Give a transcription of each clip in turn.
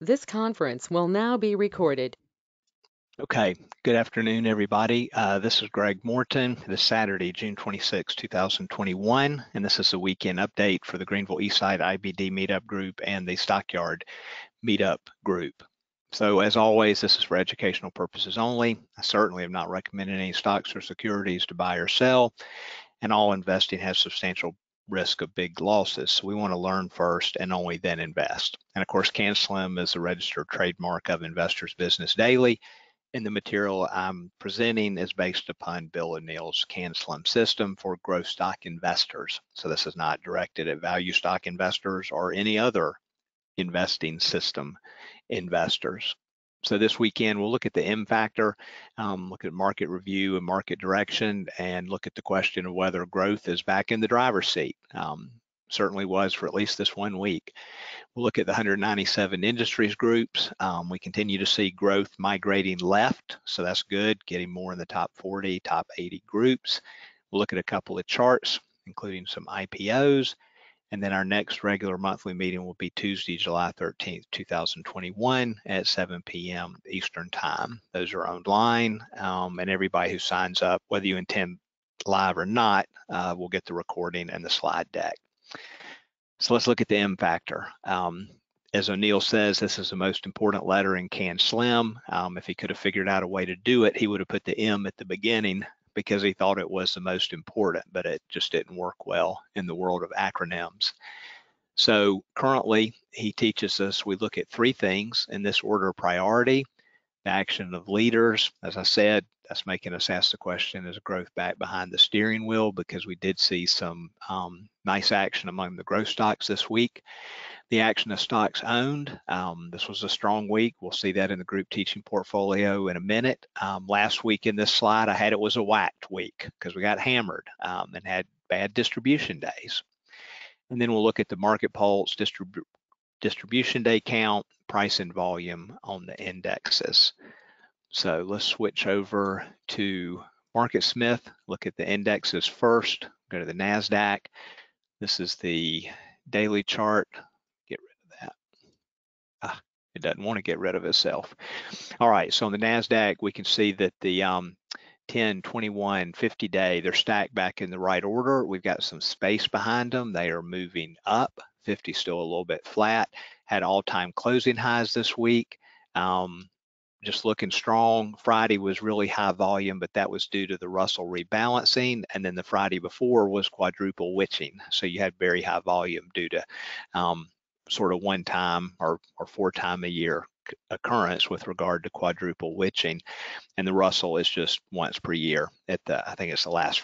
This conference will now be recorded. Okay, good afternoon, everybody. This is Greg Morton. This Saturday, June 26, 2021, and this is a weekend update for the Greenville Eastside IBD Meetup Group and the Stockyard Meetup Group. So as always, this is for educational purposes only. I certainly have not recommended any stocks or securities to buy or sell, and all investing has substantial risk of big losses. So we want to learn first and only then invest. And of course, Canslim is a registered trademark of Investors Business Daily, and the material I'm presenting is based upon Bill O'Neill's Canslim system for growth stock investors. So this is not directed at value stock investors or any other investing system investors. So this weekend, we'll look at the M factor, look at market review and market direction, and look at the question of whether growth is back in the driver's seat. Certainly was for at least this 1 week. We'll look at the 197 industries groups. We continue to see growth migrating left, so that's good, getting more in the top 40, top 80 groups. We'll look at a couple of charts, including some IPOs, and then our next regular monthly meeting will be Tuesday, July 13th, 2021 at 7 p.m. Eastern Time. Those are online, and everybody who signs up, whether you attend live or not, will get the recording and the slide deck. So let's look at the M factor. As O'Neill says, this is the most important letter in Canslim. If he could have figured out a way to do it, he would have put the M at the beginning because he thought it was the most important, but it just didn't work well in the world of acronyms. So currently, he teaches us we look at three things in this order of priority. The action of leaders, as I said, that's making us ask the question, is growth back behind the steering wheel? Because we did see some nice action among the growth stocks this week. The action of stocks owned, this was a strong week. We'll see that in the group teaching portfolio in a minute. Last week in this slide, I had it was a whacked week because we got hammered and had bad distribution days. And then we'll look at the market pulse, distribution day count, price and volume on the indexes. So let's switch over to MarketSmith, look at the indexes first, go to the Nasdaq. This is the daily chart. Get rid of that. It doesn't want to get rid of itself. All right, so on the Nasdaq, we can see that the 10, 21, 50 day, they're stacked back in the right order. We've got some space behind them. They are moving up. 50 still a little bit flat. Had all-time closing highs this week. Just looking strong. Friday was really high volume, but that was due to the Russell rebalancing. And then the Friday before was quadruple witching. So you had very high volume due to sort of one time or 4 times a year occurrence with regard to quadruple witching. And the Russell is just once per year at I think it's the last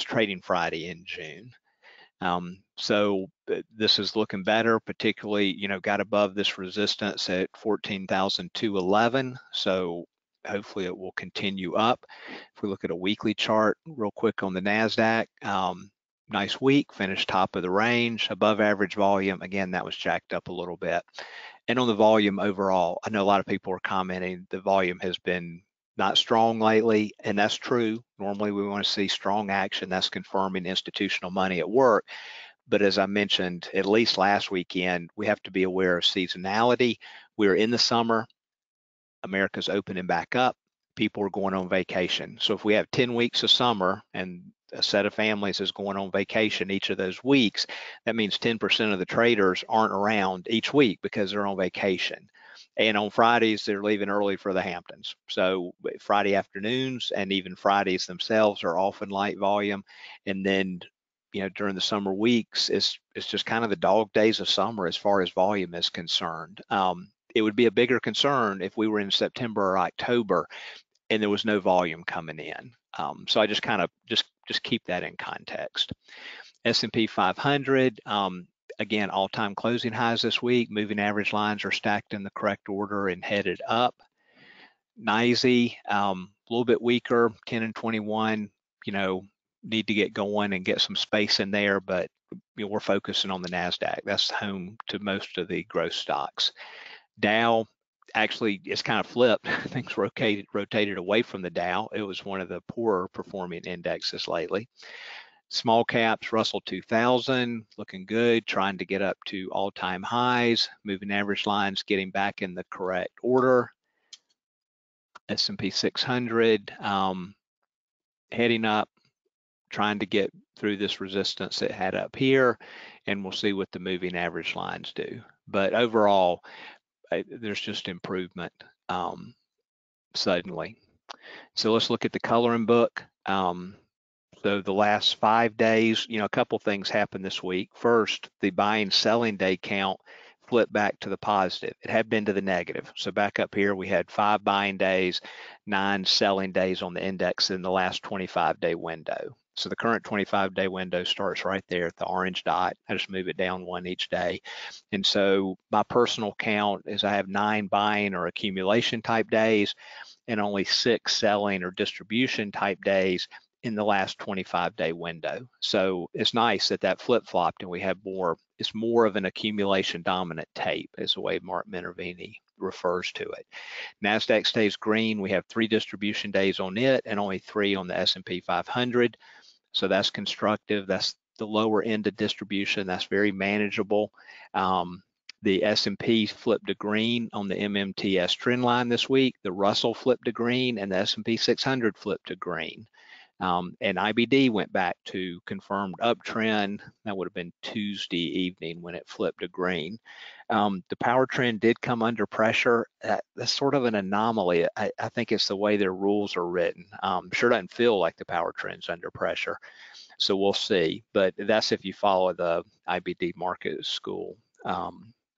trading Friday in June. So this is looking better, particularly, got above this resistance at 14,211. So hopefully it will continue up. If we look at a weekly chart real quick on the NASDAQ, nice week, finished top of the range, above average volume. Again, that was jacked up a little bit. And on the volume overall, I know a lot of people are commenting the volume has been not strong lately, and that's true. Normally we want to see strong action. That's confirming institutional money at work. But as I mentioned, at least last weekend, we have to be aware of seasonality. We're in the summer, America's opening back up, people are going on vacation. So if we have 10 weeks of summer and a set of families is going on vacation each of those weeks, that means 10% of the traders aren't around each week because they're on vacation. And on Fridays, they're leaving early for the Hamptons. So Friday afternoons and even Fridays themselves are often light volume. And then, during the summer weeks, it's just kind of the dog days of summer as far as volume is concerned. It would be a bigger concern if we were in September or October and there was no volume coming in. So I just kind of just keep that in context. S&P 500, again, all-time closing highs this week. Moving average lines are stacked in the correct order and headed up. NYSE, a little bit weaker, 10 and 21, need to get going and get some space in there, but we're focusing on the NASDAQ. That's home to most of the growth stocks. Dow, actually, it's kind of flipped. Things rotated away from the Dow. It was one of the poorer performing indexes lately. Small caps, Russell 2000, looking good, trying to get up to all-time highs. Moving average lines getting back in the correct order. S&P 600 heading up, trying to get through this resistance it had up here, and we'll see what the moving average lines do. But overall, there's just improvement suddenly. So let's look at the coloring book. So the last 5 days, a couple things happened this week. First, the buying selling day count flipped back to the positive. It had been to the negative. So back up here, we had 5 buying days, 9 selling days on the index in the last 25-day window. So the current 25-day window starts right there at the orange dot. I just move it down 1 each day. And so my personal count is I have 9 buying or accumulation type days and only 6 selling or distribution type days in the last 25-day window. So it's nice that flip-flopped and we have more, it's more of an accumulation dominant tape is the way Mark Minervini refers to it. Nasdaq stays green. We have 3 distribution days on it and only 3 on the S&P 500. So that's constructive. That's the lower end of distribution. That's very manageable. The S&P flipped to green on the MMTS trend line this week. The Russell flipped to green and the S&P 600 flipped to green. And IBD went back to confirmed uptrend. That would have been Tuesday evening when it flipped to green. The power trend did come under pressure. That's sort of an anomaly. I think it's the way their rules are written. Sure doesn't feel like the power trend's under pressure. So we'll see. But that's if you follow the IBD market school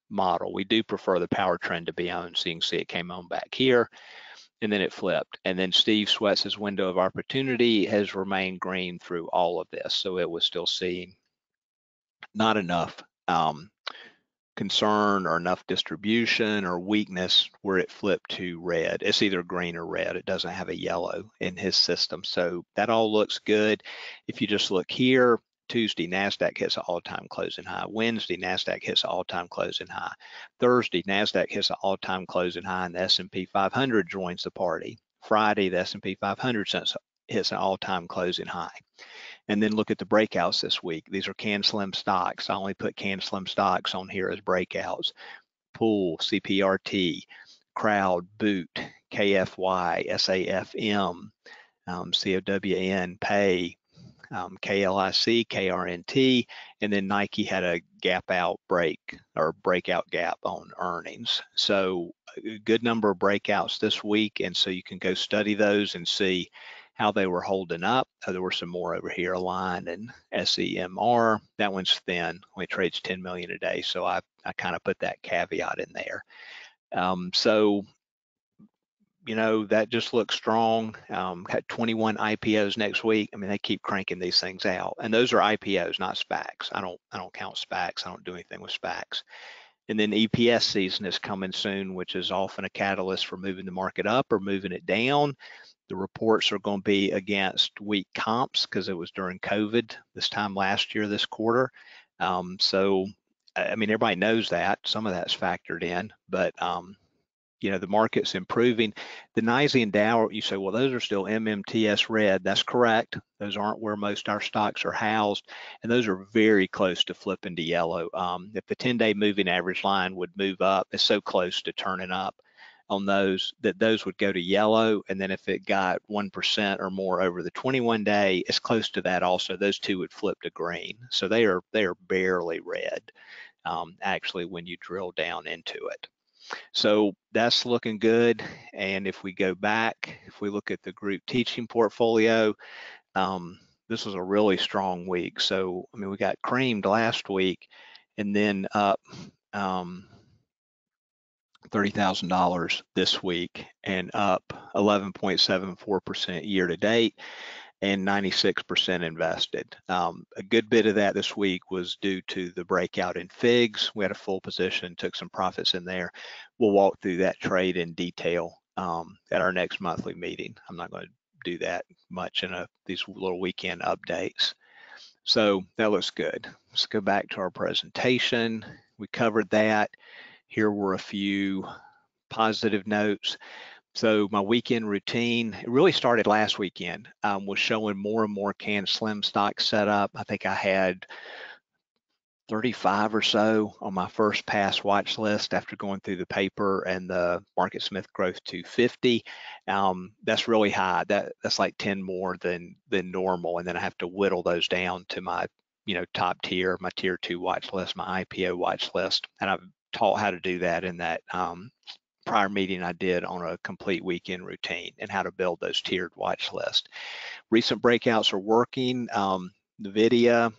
model. We do prefer the power trend to be on, so you can see it came on back here. And then it flipped. And then Steve Sweats' window of opportunity has remained green through all of this. So it was still seeing not enough concern or enough distribution or weakness where it flipped to red. It's either green or red. It doesn't have a yellow in his system. So that all looks good. If you just look here, Tuesday, Nasdaq hits an all-time closing high. Wednesday, Nasdaq hits an all-time closing high. Thursday, Nasdaq hits an all-time closing high and the S&P 500 joins the party. Friday, the S&P 500 hits an all-time closing high. And then look at the breakouts this week. These are Canslim stocks. I only put Canslim stocks on here as breakouts. Pool, CPRT, Crowd, Boot, KFY, SAFM, COWN, Pay, KLIC, KRNT, and then Nike had a gap out break or breakout gap on earnings. So a good number of breakouts this week, and so you can go study those and see how they were holding up. There were some more over here, Align and SEMR. That one's thin, only trades 10 million a day, so I kind of put that caveat in there. So that just looks strong. Had 21 IPOs next week. I mean, they keep cranking these things out, and those are IPOs, not SPACs. I don't count SPACs. I don't do anything with SPACs. And then EPS season is coming soon, which is often a catalyst for moving the market up or moving it down. The reports are going to be against weak comps because it was during COVID this time last year, this quarter. So, I mean, everybody knows that. Some of that's factored in, but the market's improving. The NYSE and Dow, you say, well, those are still MMTS red. That's correct. Those aren't where most our stocks are housed, and those are very close to flipping to yellow. If the 10-day moving average line would move up, it's so close to turning up on those that those would go to yellow, and then if it got 1% or more over the 21-day, it's close to that also. Those two would flip to green. So they are barely red, actually, when you drill down into it. So that's looking good. And if we go back, if we look at the group teaching portfolio, this was a really strong week. So, I mean, we got creamed last week and then up $30,000 this week and up 11.74% year to date and 96% invested. A good bit of that this week was due to the breakout in FIGs. We had a full position, took some profits in there. We'll walk through that trade in detail at our next monthly meeting. I'm not going to do that much in these little weekend updates. So that looks good. Let's go back to our presentation. We covered that. Here were a few positive notes. So my weekend routine, it really started last weekend, was showing more and more Canslim stocks set up. I think I had 35 or so on my first pass watch list after going through the paper and the Market Smith Growth 250. That's really high. That's like 10 more than normal, and then I have to whittle those down to my top tier, my tier 2 watch list, my IPO watch list, and I've taught how to do that in that prior meeting I did on a complete weekend routine and how to build those tiered watch lists. Recent breakouts are working. Nvidia,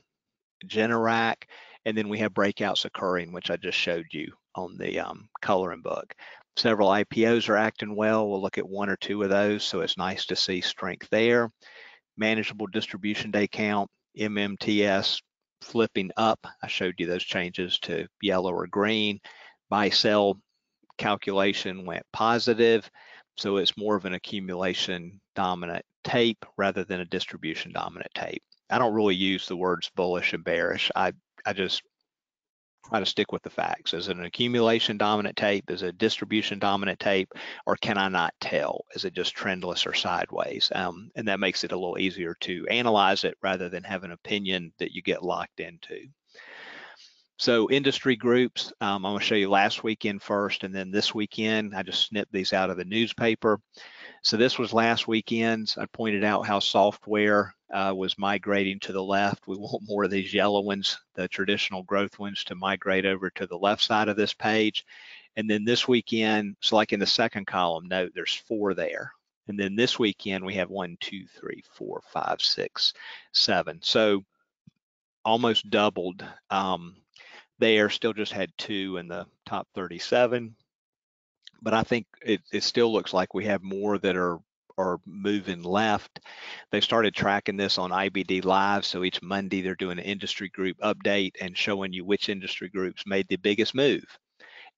Generac, and then we have breakouts occurring, which I just showed you on the coloring book. Several IPOs are acting well. We'll look at one or two of those, so it's nice to see strength there. Manageable distribution day count, MMTS flipping up. I showed you those changes to yellow or green. Buy sell calculation went positive, so it's more of an accumulation dominant tape rather than a distribution dominant tape. I don't really use the words bullish and bearish. I just try to stick with the facts. Is it an accumulation dominant tape? Is it a distribution dominant tape? Or can I not tell? Is it just trendless or sideways? And that makes it a little easier to analyze it rather than have an opinion that you get locked into. So industry groups, I'm going to show you last weekend first, and then this weekend. I just snipped these out of the newspaper. So this was last weekend's. I pointed out how software was migrating to the left. We want more of these yellow ones, the traditional growth ones, to migrate over to the left side of this page. And then this weekend, so like in the second column, note there's 4 there. And then this weekend we have 1, 2, 3, 4, 5, 6, 7. So almost doubled. There still just had 2 in the top 37. But I think it still looks like we have more that are moving left. They started tracking this on IBD Live, so each Monday they're doing an industry group update and showing you which industry groups made the biggest move.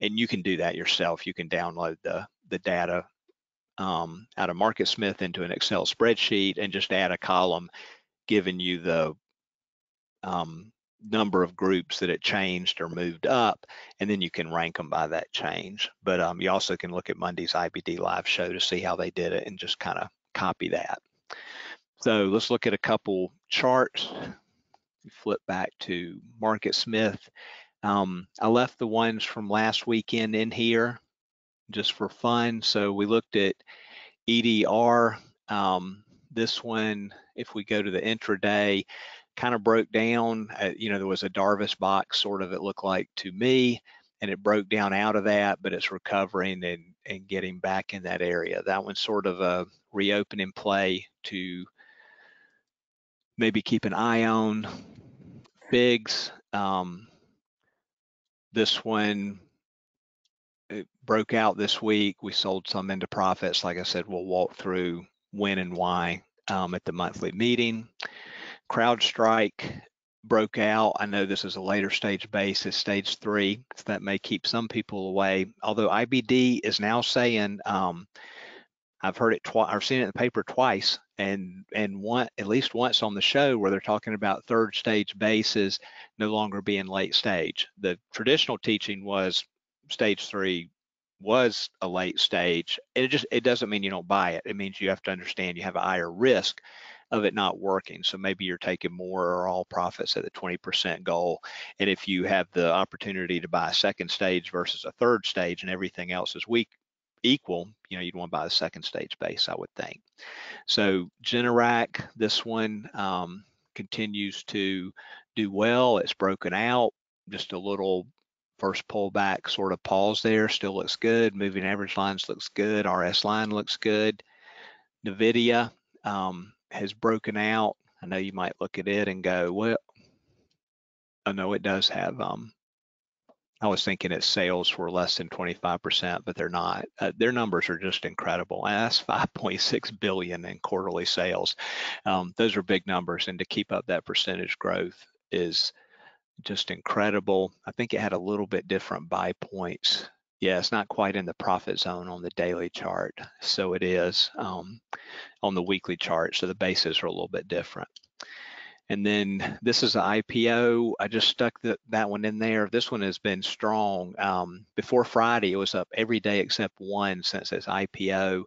And you can do that yourself. You can download the data out of Market Smith into an Excel spreadsheet and just add a column giving you the number of groups that it changed or moved up, and then you can rank them by that change. But you also can look at Monday's IBD Live show to see how they did it and just kind of copy that. So let's look at a couple charts. Flip back to Market Smith. I left the ones from last weekend in here just for fun. So we looked at EDR. This one, if we go to the intraday, kind of broke down. There was a Darvis box, sort of, it looked like to me, and it broke down out of that, but it's recovering and getting back in that area. That one's sort of a reopening play to maybe keep an eye on. FIGs, this one, it broke out this week. We sold some into profits. Like I said, we'll walk through when and why at the monthly meeting. CrowdStrike broke out. I know this is a later stage base, it's stage 3, so that may keep some people away. Although IBD is now saying, I've heard it I've seen it in the paper twice, and at least once on the show, where they're talking about third stage bases no longer being late stage. The traditional teaching was stage 3 was a late stage. It doesn't mean you don't buy it. It means you have to understand you have a higher risk of it not working. So maybe you're taking more or all profits at the 20% goal. And if you have the opportunity to buy a second stage versus a third stage and everything else is equal, you'd want to buy the second stage base, I would think. So Generac, this one continues to do well. It's broken out, just a little first pullback sort of pause there, still looks good. Moving average lines looks good. RS line looks good. Nvidia has broken out. I know you might look at it and go, well, I know it does have, I was thinking its sales were less than 25%, but they're not. Their numbers are just incredible. That's 5.6 billion in quarterly sales. Those are big numbers, and to keep up that percentage growth is just incredible. I think it had a little bit different buy points. Yeah, it's not quite in the profit zone on the daily chart, so it is on the weekly chart, so the bases are a little bit different. And then this is an IPO. I just stuck that one in there. This one has been strong. Before Friday, it was up every day except one since its IPO,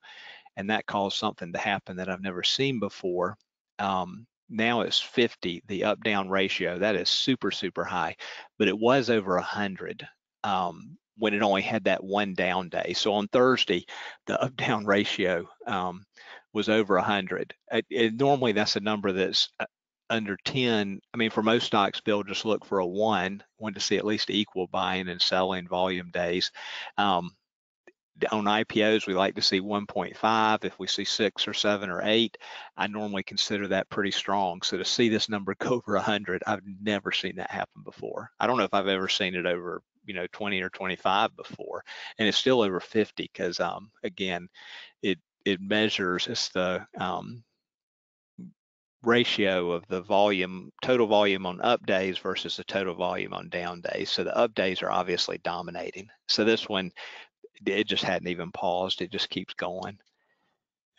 and that caused something to happen that I've never seen before. Now it's 50, the up-down ratio. That is super, super high, but it was over 100 when it only had that one down day. So on Thursday, the up-down ratio was over 100. Normally, that's a number that's under 10. I mean, for most stocks, Bill, just look for a one to see at least equal buying and selling volume days. On IPOs, we like to see 1.5. If we see 6 or 7 or 8, I normally consider that pretty strong. So to see this number go over 100, I've never seen that happen before. I don't know if I've ever seen it over 20 or 25 before, and it's still over 50 because again, it measures, it's the ratio of the volume, total volume on up days versus the total volume on down days. So the up days are obviously dominating. So this one, it just hadn't even paused. It just keeps going.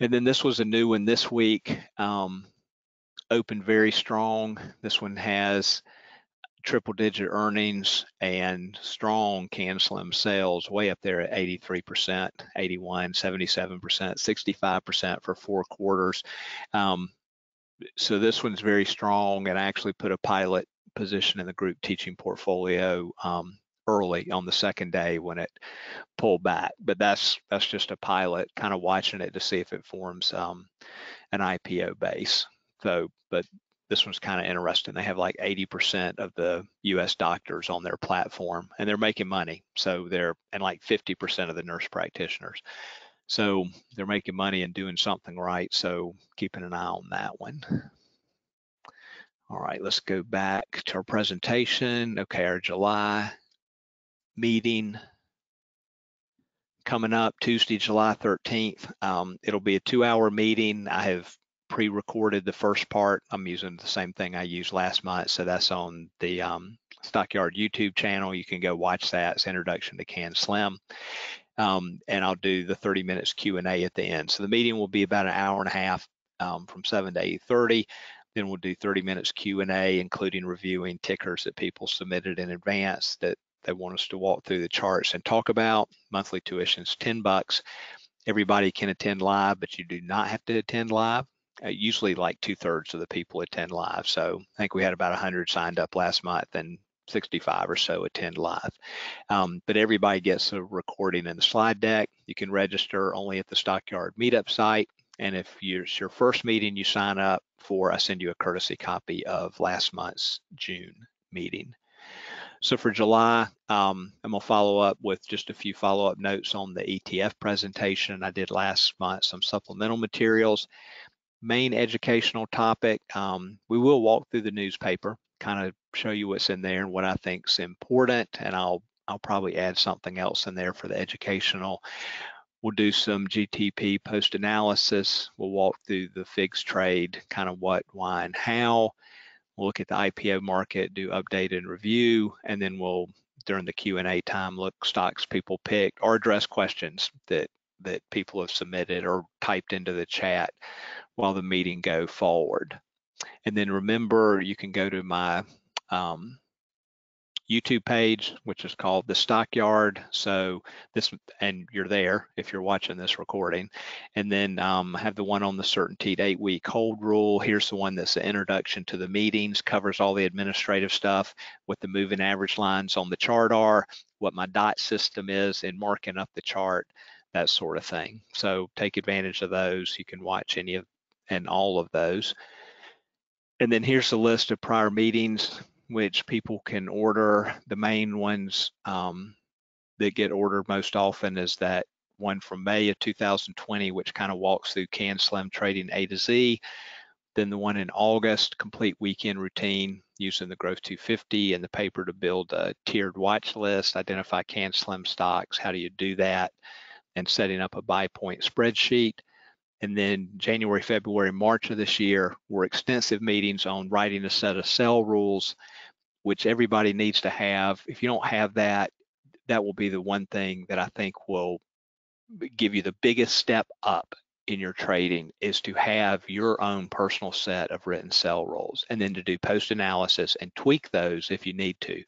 And then this was a new one this week, opened very strong. This one has triple digit earnings and strong Canslim sales, way up there at 83%, 81, 77%, 65% for 4 quarters. So this one's very strong, and I actually put a pilot position in the group teaching portfolio early on the second day when it pulled back, but that's just a pilot, kind of watching it to see if it forms an IPO base. So, but this one's kind of interesting. They have like 80% of the US doctors on their platform, and they're making money. So and like 50% of the nurse practitioners. So they're making money and doing something right. So keeping an eye on that one. All right, let's go back to our presentation. Okay, our July meeting coming up Tuesday, July 13th. It'll be a 2-hour meeting. I have pre-recorded the first part. I'm using the same thing I used last month. So that's on the Stockyard YouTube channel. You can go watch that. It's Introduction to Canslim. And I'll do the 30 minutes Q&A at the end. So the meeting will be about an hour and a half from 7 to 8:30. Then we'll do 30 minutes Q&A, including reviewing tickers that people submitted in advance that they want us to walk through the charts and talk about. Monthly tuition's $10. Everybody can attend live, but you do not have to attend live. Usually like 2/3 of the people attend live. So I think we had about 100 signed up last month and 65 or so attend live. But everybody gets a recording in the slide deck. You can register only at the Stockyard Meetup site. And if it's your first meeting you sign up for, I send you a courtesy copy of last month's June meeting. So for July, I'm gonna follow up with just a few follow-up notes on the ETF presentation I did last month, some supplemental materials. Main educational topic, we will walk through the newspaper, kind of show you what's in there and what I think is important, and I'll probably add something else in there for the educational. We'll do some GTP post-analysis. We'll walk through the FIGS trade, kind of what, why, and how. We'll look at the IPO market, do update and review, and then we'll, during the Q&A time, look stocks people picked or address questions that people have submitted or typed into the chat while the meeting go forward. And then remember, you can go to my YouTube page, which is called The Stockyard. So this, and you're there if you're watching this recording. And then I have the one on the certainty 8-week hold rule. Here's the one that's the introduction to the meetings, covers all the administrative stuff, what the moving average lines on the chart are, what my dot system is in marking up the chart, that sort of thing. So take advantage of those. You can watch any of and all of those. And then here's the list of prior meetings which people can order. The main ones that get ordered most often is that one from May of 2020, which kind of walks through Canslim trading A to Z. Then the one in August, complete weekend routine using the Growth 250 and the paper to build a tiered watch list, identify Canslim stocks, how do you do that, and setting up a buy point spreadsheet. And then January, February, March of this year were extensive meetings on writing a set of sell rules, which everybody needs to have. If you don't have that, that will be the one thing that I think will give you the biggest step up in your trading is to have your own personal set of written sell rules, and then to do post analysis and tweak those if you need to.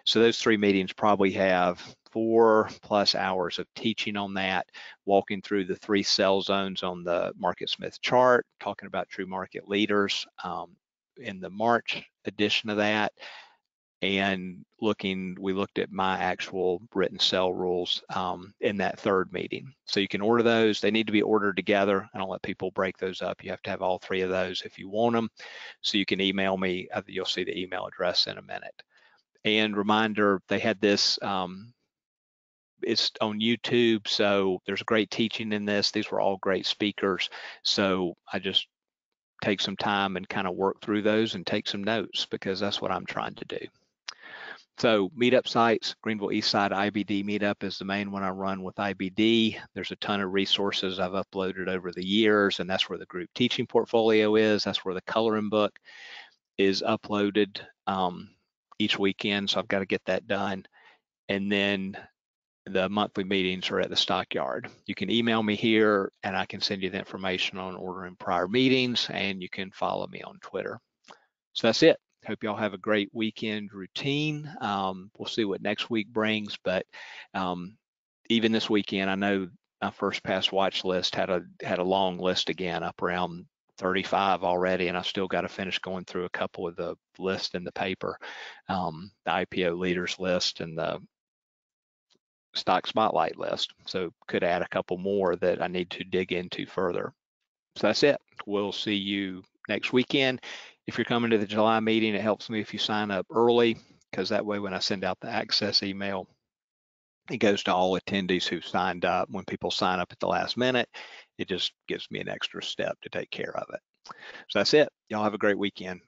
So those 3 meetings probably have 4+ hours of teaching on that, walking through the 3 sell zones on the MarketSmith chart, talking about true market leaders in the March edition of that, and we looked at my actual written sell rules in that 3rd meeting. So you can order those. They need to be ordered together. I don't let people break those up. You have to have all 3 of those if you want them. So you can email me. You'll see the email address in a minute. And reminder, they had this, it's on YouTube, so there's great teaching in this. These were all great speakers. So I just take some time and kind of work through those and take some notes, because that's what I'm trying to do. So Meetup Sites, Greenville Eastside IBD Meetup is the main one I run with IBD. There's a ton of resources I've uploaded over the years, and that's where the group teaching portfolio is. That's where the coloring book is uploaded each weekend, so I've got to get that done. And then the monthly meetings are at the Stockyard. You can email me here and I can send you the information on ordering prior meetings, and you can follow me on Twitter. So that's it. Hope y'all have a great weekend routine. We'll see what next week brings, but even this weekend, I know my first pass watch list had a long list again, up around 35 already, and I still got to finish going through a couple of the lists in the paper, the IPO leaders list and the stock spotlight list. So could add a couple more that I need to dig into further. So that's it. We'll see you next weekend. If you're coming to the July meeting, it helps me if you sign up early, because that way when I send out the access email, it goes to all attendees who signed up. When people sign up at the last minute, it just gives me an extra step to take care of it. So that's it. Y'all have a great weekend.